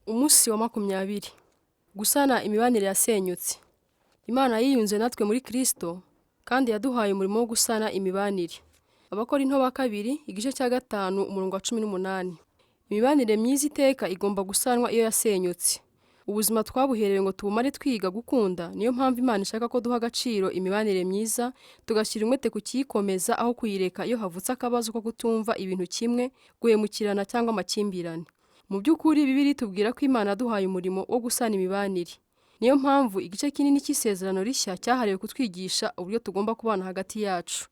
Umunsi wa 20. Gusana imibanire yasenyutse. Imana yiyunze natwe muri Kristo kandi yaduhaye umurimo wo gusana imibanire. Abakorinto ba 2 igice cya 5 umurongo wa 18. Imibanire myiza iteka igomba gusanwa iyo yasenyutse. Ubuzima twabuherewe ngo tubumare twiga gukunda, niyo mpamvu Imana ishaka ko duha agaciro imibanire myiza, tugashyira umwete ku kiyikomeza aho kuyireka iyo havutse akabazo ko kutumva ibintu kimwe, guhemukirana cyangwa amakimbirane. Mu by'ukuri Bibiliya itubwira ko Imana yaduhaye umurimo wo gusana imibanire. Niyo mpamvu igice kinini cy'isezerano rishya cyahariwe kutwigisha uburyo tugomba kubana hagati yacu.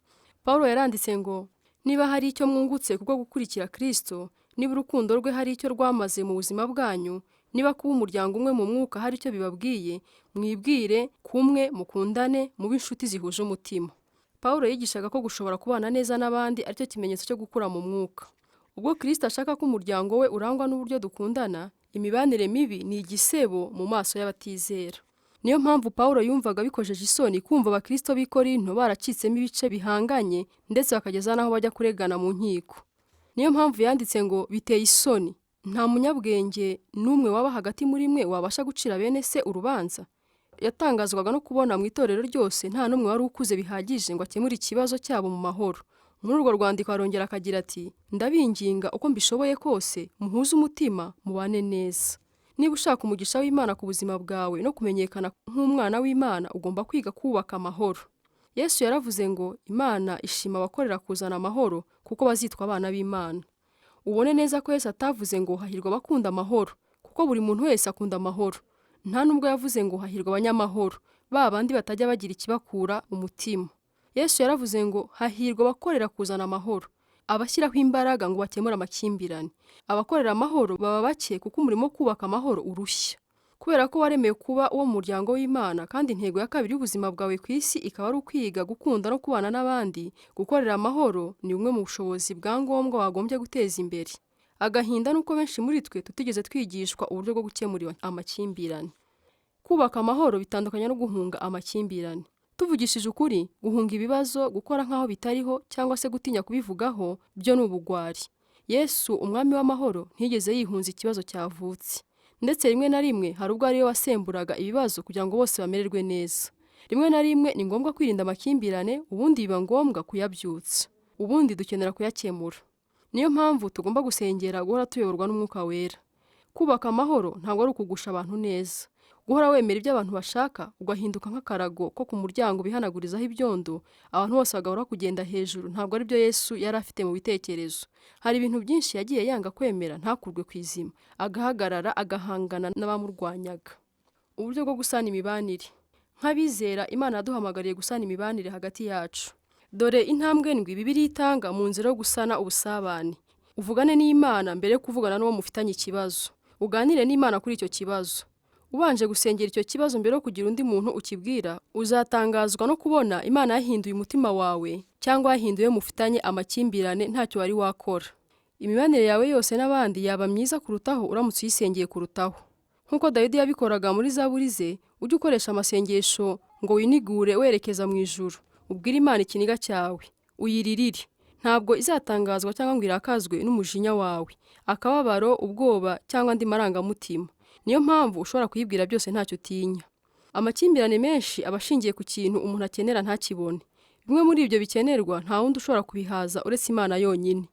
Paulo yaranditse ngo, niba hari icyo mwungutse kubwo gukurikira Kristo, niba urukundo rwe hari icyo rwamaze mu buzima bwanyu, niba kuba umuryango umwe mu mwuka hari icyo bibabwiye, mwibwire kumwe, mukundane, mube inshuti zihuje umutima. Paulo yigishaga ko gushobora kubana neza n'abandi aricyo kimenyetso cyo gukura mu mwuka. Ubwo Kristo ashaka ko umuryango we urangwa n'uburyo dukundana, imibanire mibi ni igisebo mu maso y'abatizera. Niyo mpamvu Paulo yumvaga bikojeje isoni kumva abakristo b'i Korinto baracitsemo ibice bihanganye ndetse bakageza n'aho bajya kuregana mu nkiko. Niyo mpamvu yanditse ngo biteye isoni. Nta munyabwenge n'umwe waba hagati muri mwe wabasha gucira bene se urubanza. Yatangazwaga no kubona mu itorero ryose nta n'umwe wari ukuze bihagije ngo akemure ikibazo cyabo mu mahoro. Muri urwo rwandiko arongera akagira ati, ndabinginga uko mbishoboye kose muhuze umutima mubane neza. Niba ushaka umugisha w'Imana ku buzima bwawe no kumenyekana nk'umwana w'Imana, ugomba kwiga kubaka amahoro. Yesu yaravuze ngo Imana ishima abakorera kuzana amahoro kuko bazitwa abana b'Imana. Ubone neza ko Yesu atavuze ngo hahirwa abakunda amahoro, kuko buri muntu wese akunda amahoro. Nta nubwo yavuze ngo hahirwa abanyamahoro, ba bandi batajya bagira ikibakura umutima. Yesu yaravuze ngo hahirwa abakorera kuzana amahoro, abashyiraho imbaraga ngo bakemure amakimbirane. Abakorera amahoro baba bake kuko umurimo wo kubaka amahoro urushya. Kubera ko waremewe kuba uwo mu muryango w'Imana kandi intego ya kabiri y'ubuzima bwawe ku isi ikaba ari ukwiga gukunda no kubana n'abandi, gukorera amahoro ni bumwe mu bushobozi bwa ngombwa wagombye guteza imbere. Agahinda nuko benshi muri twe tutigeze twigishwa uburyo bwo gukemura amakimbirane. Kubaka amahoro bitandukanye no guhunga amakimbirane. Tuvugishije ukuri, guhunga ibibazo, gukora nk'aho bitariho cyangwa se gutinya kubivugaho, byo ni ubugwari. Yesu umwami w'amahoro ntiyigeze yihunza ikibazo cyavutse. Ndetse rimwe na rimwe hari ubwo ariwe wasemburaga ibibazo kugira ngo bose bamererwe neza. Rimwe na rimwe ni ngombwa kwirinda amakimbirane, ubundi biba ngombwa kuyabyutsa. Ubundi dukenera kuyakemura. Niyo mpamvu tugomba gusengera guhora tuyoborwa n'Umwuka Wera. Kubaka amahoro ntabwo ari ukugusha abantu neza. Guhora wemera ibyo abantu bashaka, ugahinduka nk'akarago ko ku muryango bihanagurizaho ibyondo, abantu bose bagahora kugenda hejuru, ntabwo ari byo Yesu yari afite mu bitekerezo. Hari ibintu byinshi yagiye yanga kwemera ntakurwe ku izima, agahagarara agahangana n'abamurwanyaga. Uburyo bwo gusana imibanire. Nk'abizera, Imana yaduhamagariye gusana imibanire hagati yacu. Dore intambwe ndwi Bibiliya itanga mu nzira yo gusana ubusabane. Uvugane n'Imana mbere yo kuvugana n'uwo mufitanye ikibazo. Uganire n'Imana kuri icyo kibazo. Ubanje gusengera icyo kibazo mbere yo kugira undi muntu ukibwira, uzatangazwa no kubona Imana yahinduye umutima wawe cyangwa yahinduye mufitanye amakimbirane ntacyo wari wakora. Imibanire yawe yose n'abandi yaba myiza kurutaho uramutse uyisengeye kurutaho. Nk'uko Dawidi yabikoraga muri Zaburi ze, ujye ukoresha amasengesho ngo winigure werekeza mu ijuru. Ubwire Imana ikiniga cyawe, uyiririre. Ntabwo izatangazwa cyangwa ngo irakazwe n'umujinya wawe, akababaro, ubwoba cyangwa andi marangamutima. Niyo mpamvu ushobora kuyibwira byose ntacyo utinya. Amakimbirane menshi aba ashingiye ku kintu umuntu akenera ntakibone. Bimwe muri ibyo bikenerwa nta wundi ushobora kubihaza uretse Imana yonyine.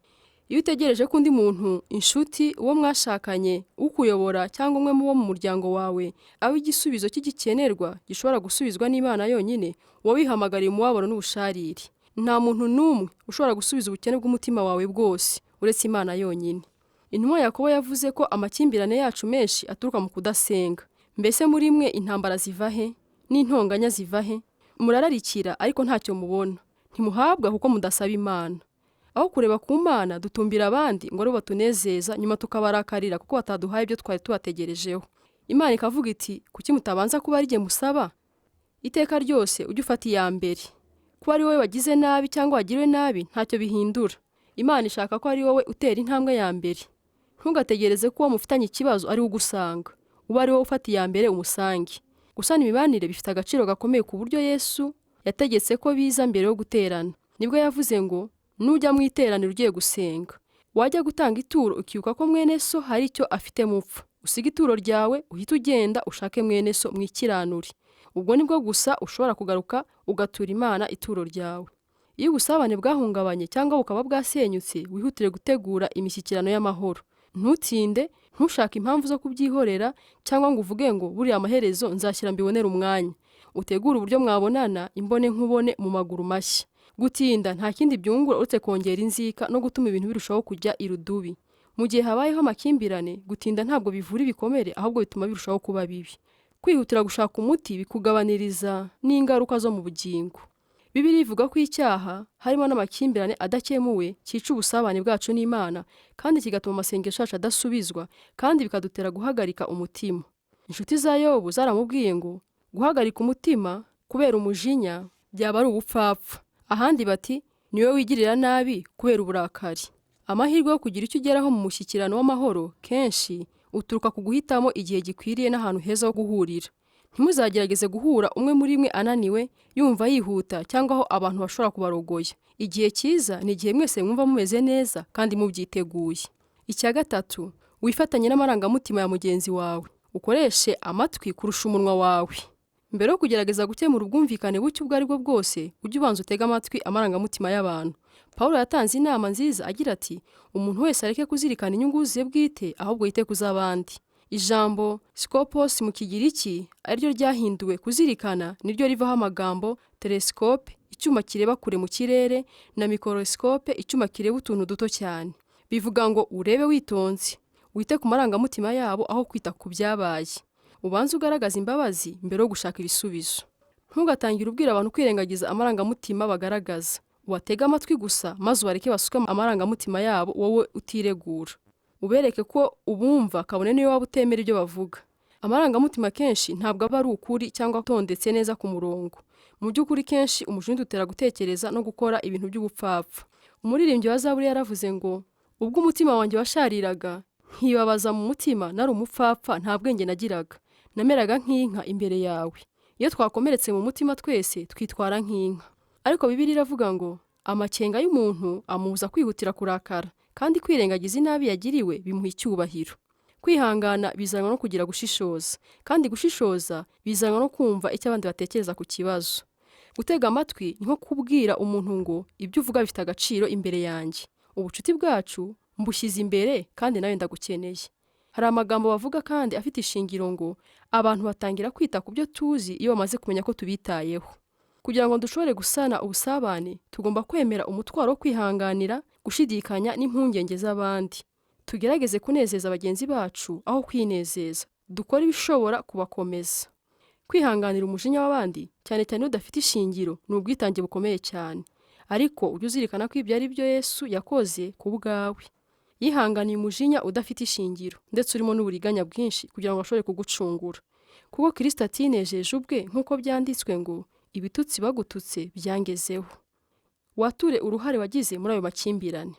Iyo utegereje ko undi muntu, inshuti, uwo mwashakanye, ukuyobora cyangwa umwe mu bo mu muryango wawe, aho igisubizo cy'igikenerwa gishobora gusubizwa n'Imana yonyine, uba wihamagariye umubabaro n'ubusharire. Nta muntu n'umwe ushobora gusubiza ubukene bw'umutima wawe bwose uretse Imana yonyine. Intumwa Yakobo yavuze ko amakimbirane yacu menshi aturuka mu kudasenga. Mbese muri mwe intambara ziva he? N'intonganya ziva he? Murararikira ariko ntacyo mubona. Ntimuhabwa kuko mudasaba Imana. Aho kureba ku Mana dutumbira abandi ngo aribo batunezeza, nyuma tukabarakarira kuko bataduhaye ibyo twari tubategerejeho. Imana ikavuga iti, kuki mutabanza kuba ari jye musaba? Iteka ryose ujye ufata iya mbere. Kuba ari wowe wagize nabi cyangwa wagiriwe nabi ntacyo bihindura. Imana ishaka ko ari wowe utera intambwe ya mbere. Ntugategereze ko uwo mufitanye ikibazo ari we ugusanga. Uba ari wowe ufata iya mbere umusange. Gusana imibanire bifite agaciro gakomeye ku buryo Yesu yategetse ko biza mbere yo guterana. Nibwo yavuze ngo, nujya mu iteraniro ugiye gusenga, wajya gutanga ituro ukibuka ko mwene so hari icyo afite mupfa. usiga ituro ryawe uhite ugenda ushake mwene so mwikiranure. Ubwo nibwo gusa ushobora kugaruka ugatura Imana ituro ryawe. Iyo ubusabane bwahungabanye cyangwa bukaba bwasenyutse, wihutire gutegura imishyikirano y'amahoro. Ntutinde, ntushake impamvu zo kubyihorera cyangwa ngo uvuge ngo buriya amaherezo nzashyira mbibonera umwanya. Utegure uburyo mwabonana imbone nkubone mu maguru mashya. Gutinda nta kindi byungura uretse kongera inzika no gutuma ibintu birushaho kujya irudubi. Mu gihe habayeho amakimbirane, gutinda ntabwo bivura ibikomere, ahubwo bituma birushaho kuba bibi. Kwihutira gushaka umuti bikugabaniriza n'ingaruka zo mu bugingo. Bibiliya ivuga ko icyaha harimo n'amakimbirane adakemuwe cyica ubusabane bwacu n'Imana, kandi kigatuma amasengesho yacu adasubizwa, kandi bikadutera guhagarika umutima. Inshuti za Yobu zaramubwiye ngo guhagarika umutima kubera umujinya byaba ari ubupfapfa. Ahandi bati niwe wigirira nabi kubera uburakari. Amahirwe yo kugira icyo ugeraho mu mushyikirano w'amahoro kenshi uturuka ku guhitamo igihe gikwiriye n'ahantu heza ho guhurira. Ntimuzagerageze guhura umwe muri mwe ananiwe, yumva yihuta, cyangwa aho abantu bashobora kubarogoya. Igihe cyiza ni igihe mwese mwumva mumeze neza kandi mubyiteguye. Icya gatatu, wifatanye n'amarangamutima ya mugenzi wawe. Ukoreshe amatwi kurusha umunwa wawe. Mbere yo kugerageza gukemura ubwumvikane bucye ubwo ari bwo bwose, ujye ubanza utega amatwi amarangamutima y'abantu. Pawulo yatanze inama nziza agira ati, umuntu wese areke kuzirikana inyungu ze bwite, ahubwo yite ku z'abandi. Ijambo skopos mu Kigiriki ariryo ryahinduwe kuzirikana, niryo rivaho amagambo telescope, icyuma kireba kure mu kirere, na microscope, icyuma kireba utuntu duto cyane. Bivuga ngo urebe witonze, wite ku marangamutima yabo aho kwita ku byabaye. Ubanze ugaragaza imbabazi mbere yo gushaka ibisubizo. Ntugatangire ubwira abantu kwirengagiza amarangamutima bagaragaza. Ubatega amatwi gusa, maze ubareke basuke amarangamutima yabo wowe utiregura. Ubereke ko ubumva, kabone niyo waba utemera ibyo bavuga. Amarangamutima kenshi ntabwo aba ari ukuri cyangwa atondetse neza ku murongo. Mu by'ukuri kenshi umujinya udutera gutekereza no gukora ibintu by'ubupfapfa. Umuririmbyi wa Zaburi yaravuze ngo, ubwo umutima wanjye washariraga, nkibabaza mu mutima, nari umupfapfa, nta bwenge nagiraga. Nameraga nk'inka imbere yawe. Iyo twakomeretse mu mutima twese twitwara nk'inka. Ariko Bibiliya iravuga ngo amakenga y'umuntu amubuza kwihutira kurakara, kandi kwirengagiza inabi yagiriwe bimuha icyubahiro. Kwihangana bizanwa no kugira gushishoza, kandi gushishoza bizanwa no kumva icyo abandi batekereza ku kibazo. Gutega amatwi ni nko kubwira umuntu ngo ibyo uvuga bifite agaciro imbere yanjye. Ubucuti bwacu mbushyize imbere kandi nawe ndagukeneye. Hari amagambo bavuga kandi afite ishingiro ngo abantu batangira kwita ku byo tuzi iyo bamaze kumenya ko tubitayeho. Kugira ngo dushobore gusana ubusabane, tugomba kwemera umutwaro wo kwihanganira, gushidikanya n'impungenge z'abandi. Tugerageze kunezeza bagenzi bacu aho kwinezeza. Dukore ibishobora kubakomeza. Kwihanganira umujinya w'abandi, cyane cyane udafite ishingiro, ni ubwitange bukomeye cyane. Ariko ujye uzirikana ko ibyo ari byo Yesu yakoze ku bwawe. Yihanganiye umujinya udafite ishingiro, ndetse urimo n'uburiganya bwinshi kugira ngo ashobore kugucungura. Kuko Kristo atinejeje ubwe, nk'uko byanditswe ngo ibitutsi bagututse byangezeho. Wature uruhare wagize muri ayo makimbirane.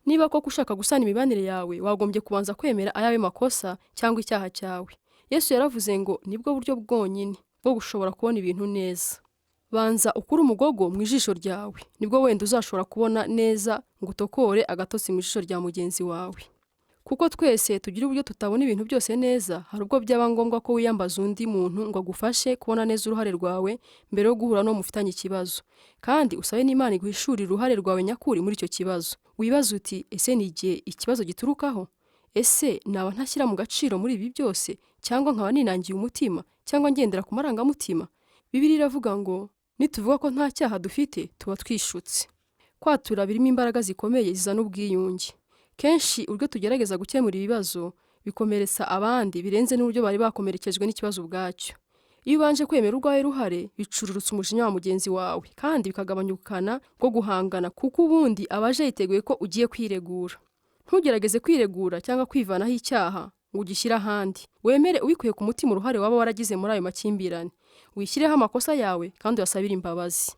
Niba koko ushaka gusana imibanire yawe, wagombye kubanza kwemera ayawe makosa cyangwa icyaha cyawe. Yesu yaravuze ngo nibwo buryo bwonyine bwo gushobora kubona ibintu neza. Banza ukure umugogo mu ijisho ryawe, nibwo wenda uzashobora kubona neza ngo utokore agatotsi mu ijisho rya mugenzi wawe. Kuko twese tugira uburyo tutabona ibintu byose neza, hari ubwo byaba ngombwa ko wiyambaza undi muntu ngo agufashe kubona neza uruhare rwawe mbere yo guhura no mufitanye ikibazo. Kandi usabe n'Imana iguhishurire uruhare rwawe nyakuri muri icyo kibazo. Wibaza uti, ese ni igihe ikibazo giturukaho? Ese naba ntashyira mu gaciro muri ibi byose, cyangwa nkaba ninangiye umutima, cyangwa ngendera ku marangamutima? Bibiliya iravuga ngo nituvuga ko nta cyaha dufite, tuba twishutse. Kwatura birimo imbaraga zikomeye zizana ubwiyunge. Kenshi urwo tugerageza gukemura ibibazo bikomeretsa abandi birenze n'uburyo bari bakomerekejwe n'ikibazo ubwacyo. Iyo ubanje kwemera urwawe ruhare, bicururutsa umujinya wa mugenzi wawe, kandi bikagabanya ubukana bwo guhangana, kuko ubundi abaje yiteguye ko ugiye kwiregura. Ntugerageze kwiregura cyangwa kwivanaho icyaha ngo ugishyire ahandi. Wemere ubikuye ku mutima uruhare waba waragize muri ayo makimbirane. Wishyireho amakosa yawe kandi uyasabire imbabazi.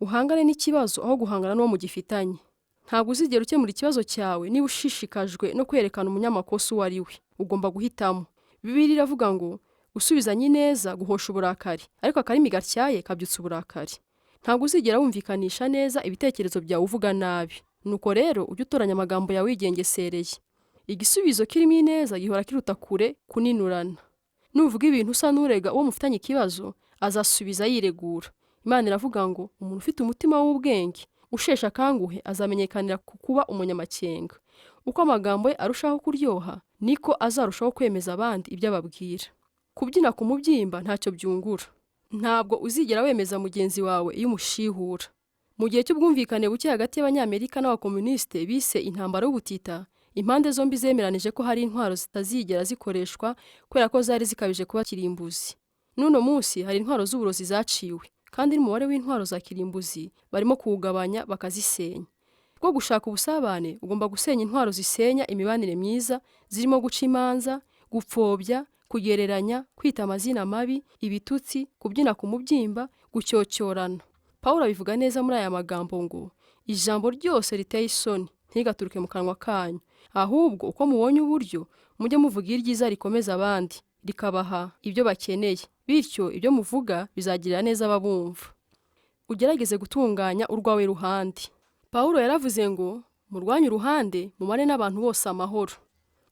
Uhangane n'ikibazo aho guhangana n'uwo mugifitanye. Ntabwo uzigera ukemura ikibazo cyawe niba ushishikajwe no kwerekana umunyamakosa uwo ari we. Ugomba guhitamo. Bibiliya iravuga ngo gusubizanya ineza guhosha uburakari, ariko akarimi gatyaye kabyutsa uburakari. Ntabwo uzigera wumvikanisha neza ibitekerezo byawe uvuga nabi. Nuko rero ujye utoranya amagambo yawe wigengesereye. igisubizo kirimo ineza gihora kiruta kure kuninurana. Nuvuga ibintu usa n'urega uwo mufitanye ikibazo, azasubiza yiregura. Imana iravuga ngo umuntu ufite umutima w'ubwenge usheshe akanguhe azamenyekanira ku kuba umunyamakenga. Uko amagambo ye arushaho kuryoha, niko azarushaho kwemeza abandi ibyo ababwira. Kubyina ku mubyimba ntacyo byungura. Ntabwo uzigera wemeza mugenzi wawe iyo umushihura. Mu gihe cy'ubwumvikane buke hagati y'Abanyamerika n'Abakomunisite bise intambara y'ubutita, impande zombi zemeranije ko hari intwaro zitazigera zikoreshwa kubera ko zari zikabije kuba kirimbuzi. N'uno munsi hari intwaro z'uburozi zaciwe, kandi n'umubare w'intwaro za kirimbuzi barimo kuwugabanya bakazisenya. Bwo gushaka ubusabane, ugomba gusenya intwaro zisenya imibanire myiza, zirimo guca imanza, gupfobya, kugereranya, kwita amazina mabi, ibitutsi, kubyina ku mubyimba, gucyocyorana. Pawulo abivuga neza muri aya magambo ngo ijambo ryose riteye isoni ntigaturuke mu kanwa kanyu, ahubwo uko mubonye uburyo mujye muvuga iryiza rikomeza abandi, rikabaha ibyo bakeneye, bityo ibyo muvuga bizagirira neza ababumva. Ugerageze gutunganya urwawe ruhande. Pawulo yaravuze ngo murwanye uruhande mumane n'abantu bose amahoro.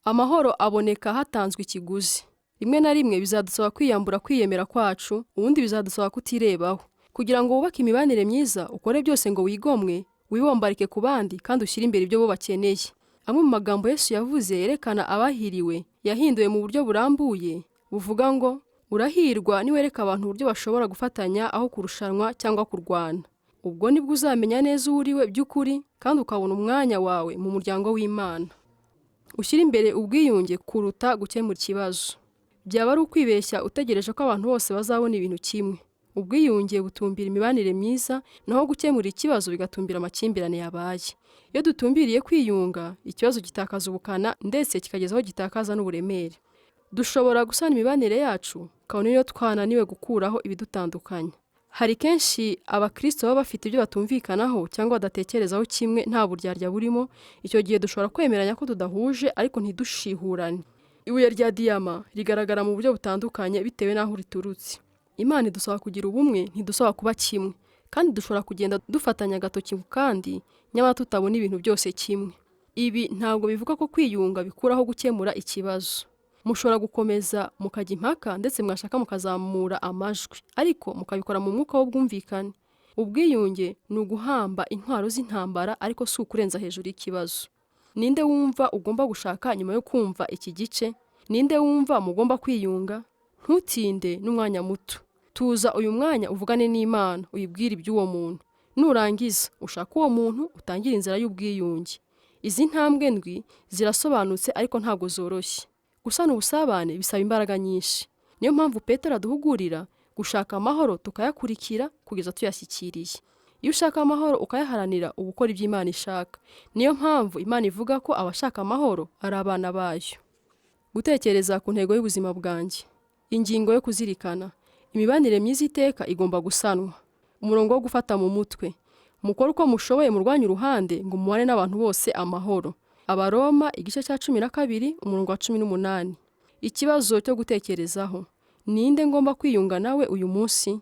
Amahoro aboneka hatanzwe ikiguzi. Rimwe na rimwe bizadusaba kwiyambura kwiyemera kwacu, ubundi bizadusaba kutirebaho. Kugira ngo wubake imibanire myiza, ukore byose ngo wigomwe, wibombarike ku bandi kandi ushyire imbere ibyo bo bakeneye. Amwe mu magambo Yesu yavuze yerekana abahiriwe yahinduwe mu buryo burambuye, buvuga ngo urahirwa niwereka abantu uburyo bashobora gufatanya aho kurushanwa cyangwa kurwana. Ubwo nibwo uzamenya neza uriwe by'ukuri kandi ukabona umwanya wawe mu muryango w'Imana. Ushyira imbere ubwiyunge kuruta gukemura ikibazo. Byaba ari ukwibeshya utegereje ko abantu bose bazabona ibintu kimwe. Ubwiyunge butumbira imibanire myiza, naho gukemura ikibazo bigatumbira amakimbirane yabaye. Iyo dutumbiriye kwiyunga, ikibazo gitakaza ubukana ndetse kikageza aho gitakaza n'uburemere. Dushobora gusana imibanire yacu, kabone iyo twananiwe gukuraho ibidutandukanya. Hari kenshi abakristo baba bafite ibyo batumvikanaho cyangwa badatekerezaho kimwe nta buryarya burimo. Icyo gihe dushobora kwemeranya ko tudahuje ariko ntidushihurane. Ibuye rya diyama rigaragara mu buryo butandukanye bitewe n'aho riturutse. Imana idusaba kugira ubumwe, ntidusaba kuba kimwe, kandi dushobora kugenda dufatanya agatoki kandi nyamara tutabona ibintu byose kimwe. Ibi ntabwo bivuga ko kwiyunga bikuraho gukemura ikibazo. Mushobora gukomeza mukajya impaka ndetse mwashaka mukazamura amajwi, ariko mukabikora mu mwuka w'ubwumvikane. Ubwiyunge ni uguhamba intwaro z'intambara, ariko si ukurenza hejuru y'ikibazo. Ninde wumva ugomba gushaka nyuma yo kumva iki gice? Ninde wumva mugomba kwiyunga? Ntutinde n'umwanya muto. Tuza uyu mwanya uvugane n'Imana, uyibwire iby'uwo muntu. Nurangiza ushaka uwo muntu utangira inzira y'ubwiyunge. Izi ntambwe ndwi zirasobanutse ariko ntabwo zoroshye. Gusana ubusabane bisaba imbaraga nyinshi. Niyo mpamvu Petero aduhugurira gushaka amahoro tukayakurikira kugeza tuyashyikiriye. Iyo ushaka amahoro ukayaharanira uba ukora ibyo Imana ishaka. Niyo mpamvu Imana ivuga ko abashaka amahoro ari abana bayo. Gutekereza ku ntego y'ubuzima bwanjye. Ingingo yo kuzirikana. Imibanire myiza iteka igomba gusanwa. Umurongo wo gufata mu mutwe. Mukore uko mushoboye murwanye uruhande ngo mubane n'abantu bose amahoro. Abaroma igice cya 12 umurongo wa 18. Ikibazo cyo gutekerezaho. Ninde ngomba kwiyunga nawe uyu munsi?